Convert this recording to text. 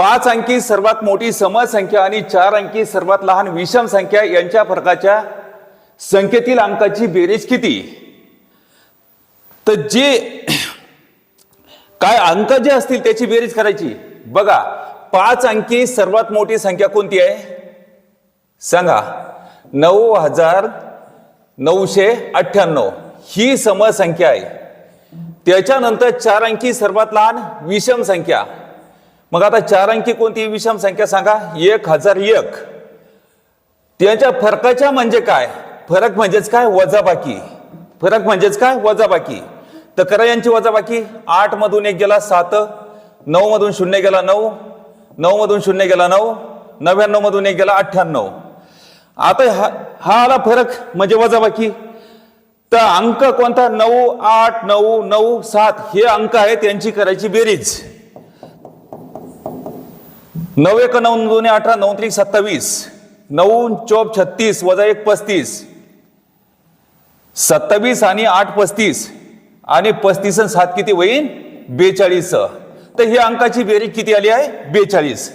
5 अंकी सर्वात मोठी समसंख्या आणि 4 अंकी सर्वात लहान विषम संख्या यांच्या फरकाच्या संख्येतील अंकाची बेरीज किती? तर जे काय अंक जे असतील त्याची बेरीज करायची. बघा 5 अंकी सर्वात मोठी संख्या कोणती आहे सांगा? 9998 ही समसंख्या आहे. त्याच्यानंतर 4 अंकी सर्वात लहान विषम संख्या. मग आता 4 अंकी कोणती विषम संख्या सांगा? 1001. त्याच्या फरकाच्या म्हणजे काय? फरक म्हणजेच काय? वजाबाकी. फरक म्हणजेच काय? वजाबाकी. तर करा यांची वजाबाकी. 8 मधून 1 गेला 7, 9 मधून 0 गेला 9, 9 मधून 0 गेला 9, 99 मधून 1 गेला 98. आता हा आला फरक म्हणजे वजाबाकी. तर अंक कोणता? 9, 8, 9, 9, 7 हे अंक आहेत, त्यांची करायची बेरीज. 9 1 9 2 18, 9 3 27, 9 4 36 वजा 1 35, 27 आणि 8 35 आणि 35 आणि 7 किती होईल? 42. तर ही अंकाची बेरीज किती आली आहे? 42.